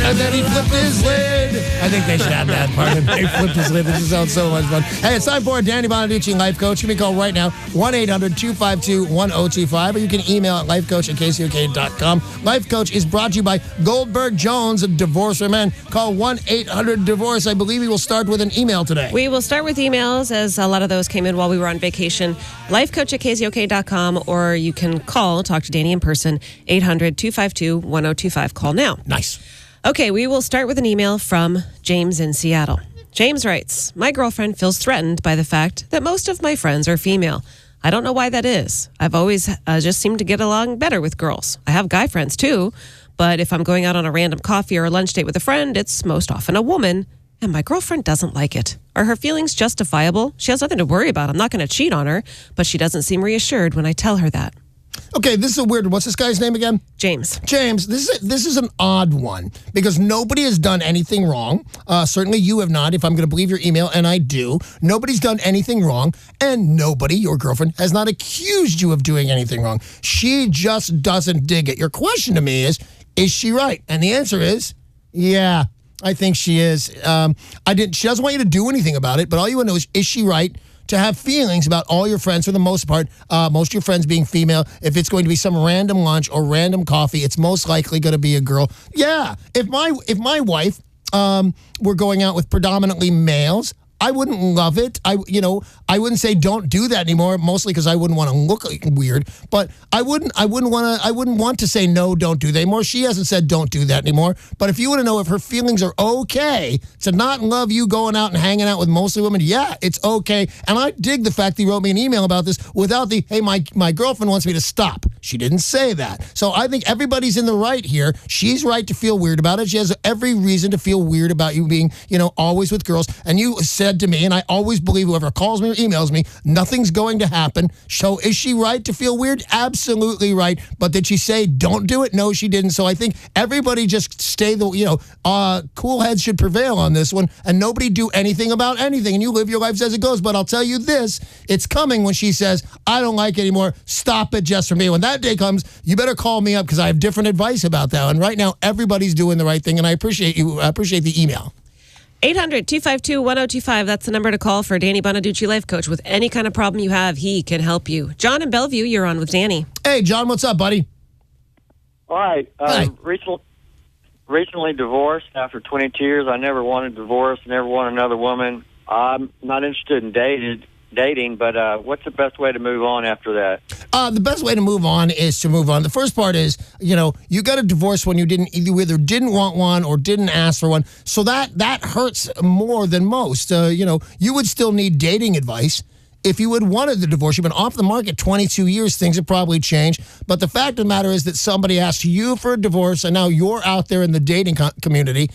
And then he flipped his lid. I think they should have that part. He flipped his lid. This sounds so much fun. Hey, it's time for Danny Bonaduce, Life Coach. Give me a call right now, 1-800-252-1025, or you can email at lifecoach@kzok.com. Life Coach is brought to you by Goldberg Jones, a divorcer man. Call 1-800-DIVORCE. I believe we will start with an email today. We will start with emails, as a lot of those came in while we were on vacation. Lifecoach@kzok.com, or you can talk to Danny in person, 800-252-1025. Call now. Nice. Okay, we will start with an email from James in Seattle. James writes, my girlfriend feels threatened by the fact that most of my friends are female. I don't know why that is. I've always just seemed to get along better with girls. I have guy friends too, but if I'm going out on a random coffee or a lunch date with a friend, it's most often a woman, and my girlfriend doesn't like it. Are her feelings justifiable? She has nothing to worry about. I'm not going to cheat on her, but she doesn't seem reassured when I tell her that. Okay, this is a weird one. What's this guy's name again? James. James, this is an odd one because nobody has done anything wrong. Certainly you have not, if I'm going to believe your email, and I do. Nobody's done anything wrong, and nobody, your girlfriend, has not accused you of doing anything wrong. She just doesn't dig it. Your question to me is she right? And the answer is, yeah, I think she is. She doesn't want you to do anything about it, but all you want to know is she right to have feelings about all your friends for the most part, most of your friends being female? If it's going to be some random lunch or random coffee, it's most likely going to be a girl. Yeah, if my wife were going out with predominantly males, I wouldn't love it. I wouldn't say don't do that anymore, mostly because I wouldn't want to look weird. But I wouldn't want to say no, don't do that anymore. She hasn't said don't do that anymore. But if you want to know if her feelings are okay to not love you going out and hanging out with mostly women, yeah, it's okay. And I dig the fact that he wrote me an email about this without the, hey, my girlfriend wants me to stop. She didn't say that. So I think everybody's in the right here. She's right to feel weird about it. She has every reason to feel weird about you being, always with girls. And you said to me, and I always believe whoever calls me or emails me, nothing's going to happen. So is she right to feel weird? Absolutely right. But did she say don't do it? No, she didn't. So I think everybody just stay cool heads should prevail on this one, and nobody do anything about anything. And you live your life as it goes. But I'll tell you this, it's coming when she says, I don't like it anymore. Stop it just for me. When that day comes, you better call me up because I have different advice about that. And right now, everybody's doing the right thing, and I appreciate you. I appreciate the email. 800-252-1025. That's the number to call for Danny Bonaduce, Life Coach. With any kind of problem you have, he can help you. John in Bellevue, you're on with Danny. Hey, John, what's up, buddy? All right. Hi. Recently divorced after 22 years. I never wanted a divorce, never wanted another woman. I'm not interested in dating, but what's the best way to move on after that? The best way to move on is to move on. The first part is, you got a divorce when you either didn't want one or didn't ask for one. So that hurts more than most. You would still need dating advice. If you had wanted the divorce, you've been off the market 22 years, things have probably changed. But the fact of the matter is that somebody asked you for a divorce, and now you're out there in the dating community.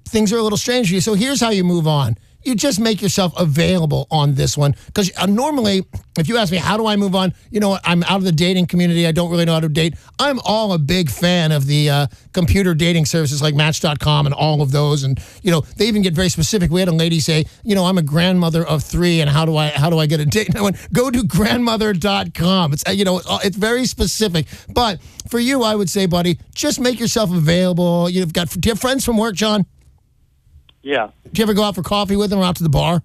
Things are a little strange for you. So here's how you move on. You just make yourself available on this one. Because normally, if you ask me, how do I move on? I'm out of the dating community. I don't really know how to date. I'm all a big fan of the computer dating services like Match.com and all of those. And, they even get very specific. We had a lady say, I'm a grandmother of 3, and how do I get a date? And I went, go to grandmother.com. It's, it's very specific. But for you, I would say, buddy, just make yourself available. Do you have friends from work, John? Yeah. Do you ever go out for coffee with them or out to the bar?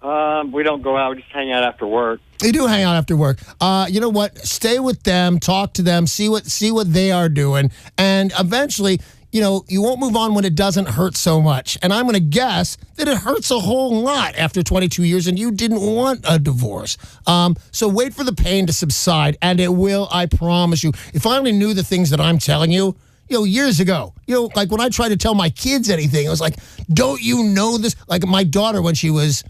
We don't go out. We just hang out after work. You do hang out after work. You know what? Stay with them. Talk to them. See what they are doing. And eventually, you won't move on when it doesn't hurt so much. And I'm going to guess that it hurts a whole lot after 22 years and you didn't want a divorce. So wait for the pain to subside, and it will, I promise you. If I only knew the things that I'm telling you, years ago, like when I tried to tell my kids anything, it was like, don't you know this? Like my daughter, when she was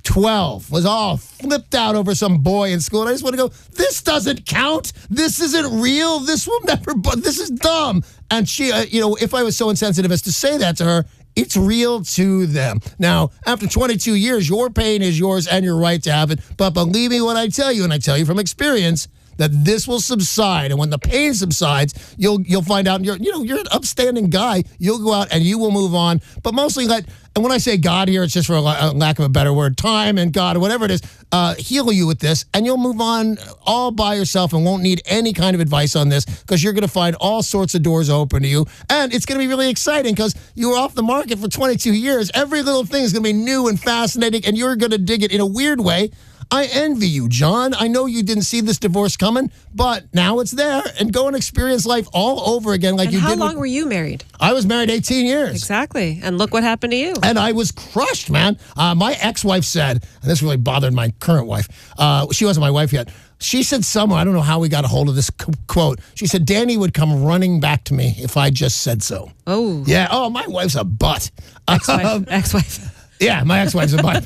12, was all flipped out over some boy in school. And I just want to go, this doesn't count. This isn't real. This will never, this is dumb. And she, if I was so insensitive as to say that to her, it's real to them. Now, after 22 years, your pain is yours and your right to have it. But believe me when I tell you, and I tell you from experience, that this will subside, and when the pain subsides, you'll find out you're an upstanding guy. You'll go out and you will move on, but mostly and when I say God here, it's just for a lack of a better word, time and God or whatever it is, heal you with this, and you'll move on all by yourself and won't need any kind of advice on this because you're going to find all sorts of doors open to you, and it's going to be really exciting because you were off the market for 22 years. Every little thing is going to be new and fascinating, and you're going to dig it in a weird way. I envy you, John. I know you didn't see this divorce coming, but now it's there, and go and experience life all over again like you did. How long were you married? I was married 18 years. Exactly. And look what happened to you. And I was crushed, man. My ex-wife said, and this really bothered my current wife. She wasn't my wife yet. She said somewhere, I don't know how we got a hold of this quote. She said, Danny would come running back to me if I just said so. Oh. Yeah. Oh, my wife's a butt. Ex-wife. Yeah, my ex-wife's a butt.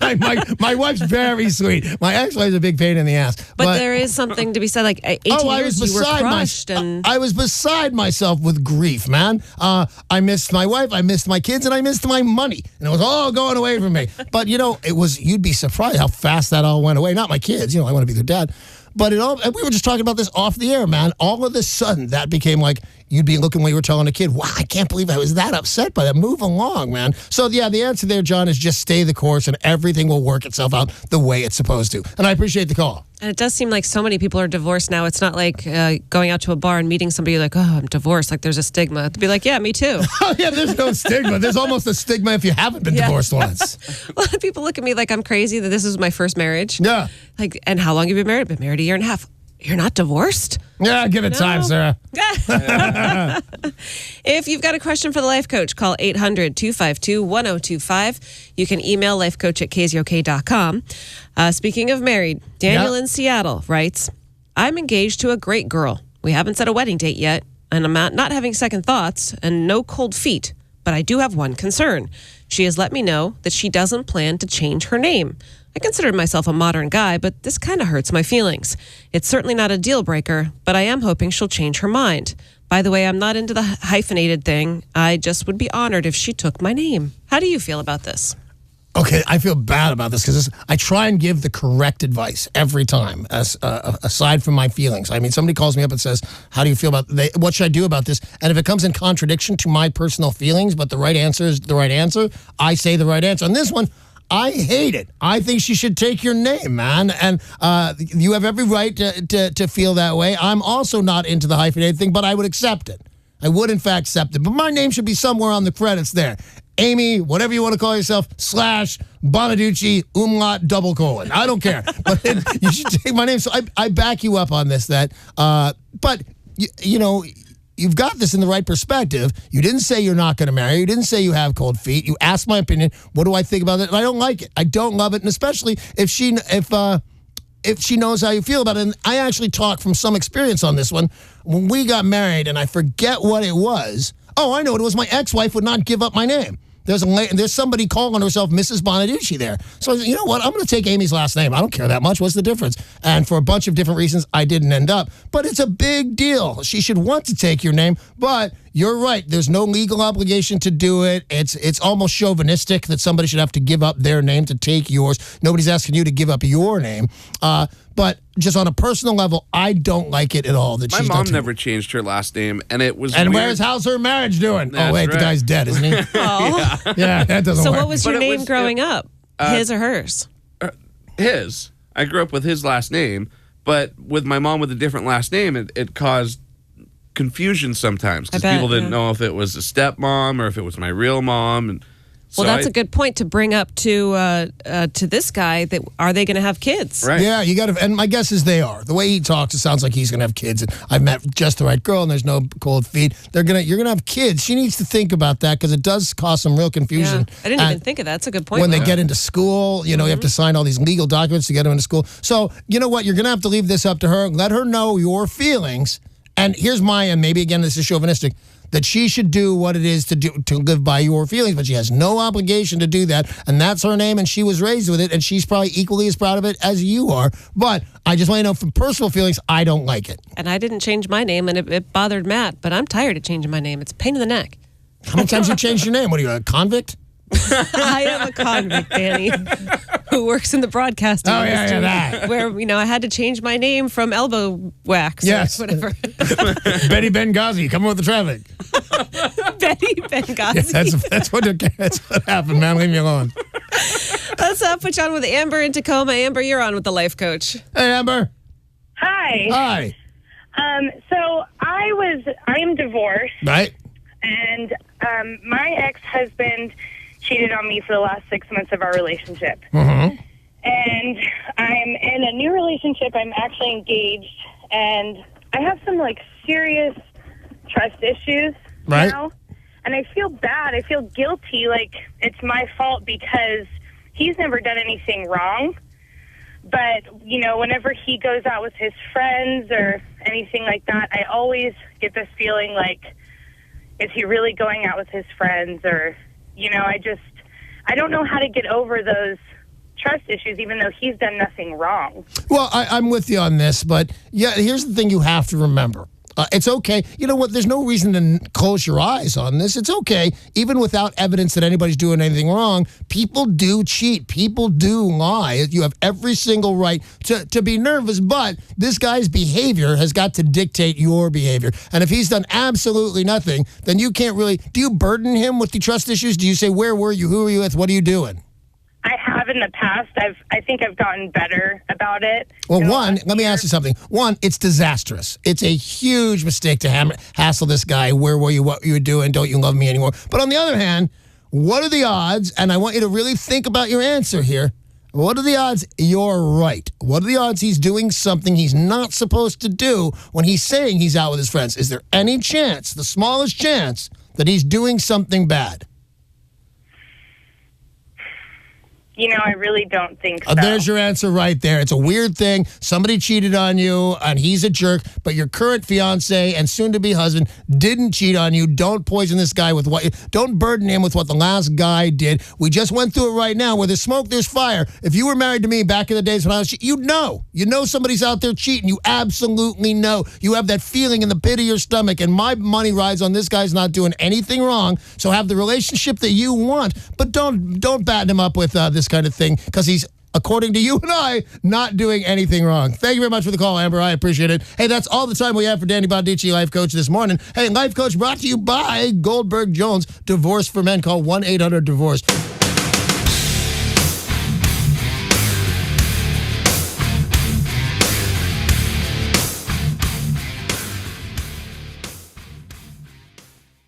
My wife's very sweet. My ex-wife's a big pain in the ass. But there is something to be said. Like 18 years, you were crushed. I was beside myself with grief, man. I missed my wife, I missed my kids, and I missed my money. And it was all going away from me. But, you'd be surprised how fast that all went away. Not my kids. I want to be their dad. But and we were just talking about this off the air, man. All of a sudden, that became like you'd be looking when you were telling a kid, wow, I can't believe I was that upset by that. Move along, man. So, yeah, the answer there, John, is just stay the course and everything will work itself out the way it's supposed to. And I appreciate the call. And it does seem like so many people are divorced now. It's not like going out to a bar and meeting somebody like, oh, I'm divorced. Like there's a stigma. To be like, yeah, me too. Oh, yeah, there's no stigma. There's almost a stigma if you haven't been divorced once. A lot of people look at me like I'm crazy that this is my first marriage. Yeah. Like, and how long have you been married? Been married a year and a half. You're not divorced? Yeah, give it time, Sarah. If you've got a question for the life coach, call 800-252-1025. You can email lifecoach@kzok.com. Speaking of married, Daniel in Seattle writes, I'm engaged to a great girl. We haven't set a wedding date yet, and I'm not having second thoughts and no cold feet. But I do have one concern. She has let me know that she doesn't plan to change her name. I consider myself a modern guy, but this kind of hurts my feelings. It's certainly not a deal breaker, but I am hoping she'll change her mind. By the way, I'm not into the hyphenated thing. I just would be honored if she took my name. How do you feel about this? Okay, I feel bad about this because I try and give the correct advice every time, aside from my feelings. I mean, somebody calls me up and says, how do you feel about what should I do about this? And if it comes in contradiction to my personal feelings, but the right answer is the right answer, I say the right answer. On this one, I hate it. I think she should take your name, man. And you have every right to feel that way. I'm also not into the hyphenated thing, but I would accept it. I would, in fact, accept it. But my name should be somewhere on the credits there. Amy, whatever you want to call yourself, / Bonaduce, umlaut, double colon. I don't care. But you should take my name. So I back you up on this. But, you've got this in the right perspective. You didn't say you're not going to marry. You didn't say you have cold feet. You asked my opinion. What do I think about it? And I don't like it. I don't love it. And especially if she knows how you feel about it. And I actually talk from some experience on this one. When we got married, and I forget what it was. Oh, I know. It was my ex-wife would not give up my name. There's somebody calling herself Mrs. Bonaduce there. So, you know what? I'm going to take Amy's last name. I don't care that much. What's the difference? And for a bunch of different reasons, I didn't end up. But it's a big deal. She should want to take your name. But you're right. There's no legal obligation to do it. It's almost chauvinistic that somebody should have to give up their name to take yours. Nobody's asking you to give up your name. But just on a personal level, I don't like it at all. That my mom never changed her last name, and it was. And weird. How's her marriage doing? That's oh wait, right. The guy's dead, isn't he? Oh. Yeah, that doesn't work. So what was your name growing up? His or hers? His. I grew up with his last name, but with my mom with a different last name, it caused confusion sometimes because people didn't know if it was a stepmom or if it was my real mom. And well, that's a good point to bring up to this guy. That are they going to have kids? Right. Yeah, you got to. And my guess is they are. The way he talks, it sounds like he's going to have kids. And I've met just the right girl, and there's no cold feet. You're going to have kids. She needs to think about that because it does cause some real confusion. Yeah. I didn't even think of that. That's a good point. When they get into school, you have to sign all these legal documents to get them into school. So you know what? You're going to have to leave this up to her. Let her know your feelings. And here's and maybe again this is chauvinistic, that she should do what it is to live by your feelings, but she has no obligation to do that, and that's her name, and she was raised with it, and she's probably equally as proud of it as you are. But I just want you to know, from personal feelings, I don't like it. And I didn't change my name, and it bothered Matt, but I'm tired of changing my name. It's a pain in the neck. How many times you changed your name? What are you, a convict? I am a convict, Danny, who works in the broadcasting industry. That. Where, I had to change my name from Elbow Wax or whatever. Betty Benghazi, come on with the traffic. Betty Benghazi. Yeah, that's what happened, man. Leave me alone. Let's put you on with Amber in Tacoma. Amber, you're on with the life coach. Hey, Amber. Hi. Hi. So I am divorced. Right. And my ex-husband cheated on me for the last 6 months of our relationship. Mm-hmm. And I'm in a new relationship. I'm actually engaged. And I have some, serious trust issues now. And I feel bad. I feel guilty, like it's my fault because he's never done anything wrong. But, whenever he goes out with his friends or anything like that, I always get this feeling like, is he really going out with his friends? Or, I don't know how to get over those trust issues, even though he's done nothing wrong. Well, I'm with you on this, but here's the thing you have to remember. It's okay. You know what? There's no reason to close your eyes on this. It's okay. Even without evidence that anybody's doing anything wrong, people do cheat. People do lie. You have every single right to be nervous, but this guy's behavior has got to dictate your behavior. And if he's done absolutely nothing, then you can't really... Do you burden him with the trust issues? Do you say, where were you? Who were you with? What are you doing? I have in the past. I think I've gotten better about it. Well, let me ask you something. One, it's disastrous. It's a huge mistake to hassle this guy. Where were you? What you were doing? Don't you love me anymore? But on the other hand, what are the odds? And I want you to really think about your answer here. What are the odds you're right? What are the odds he's doing something he's not supposed to do when he's saying he's out with his friends? Is there any chance, the smallest chance, that he's doing something bad? I really don't think so. There's your answer right there. It's a weird thing. Somebody cheated on you, and he's a jerk, but your current fiance and soon-to-be husband didn't cheat on you. Don't poison this guy with don't burden him with what the last guy did. We just went through it right now. Where there's smoke, there's fire. If you were married to me back in the days when I was cheating, you'd know. You know somebody's out there cheating. You absolutely know. You have that feeling in the pit of your stomach, and my money rides on this guy's not doing anything wrong. So have the relationship that you want, but don't batten him up with this kind of thing, because he's, according to you and I, not doing anything wrong. Thank you very much for the call, Amber. I appreciate it. Hey, that's all the time we have for Danny Bonaduce, Life Coach, this morning. Hey, Life Coach brought to you by Goldberg Jones. Divorce for Men. Call 1-800-DIVORCE.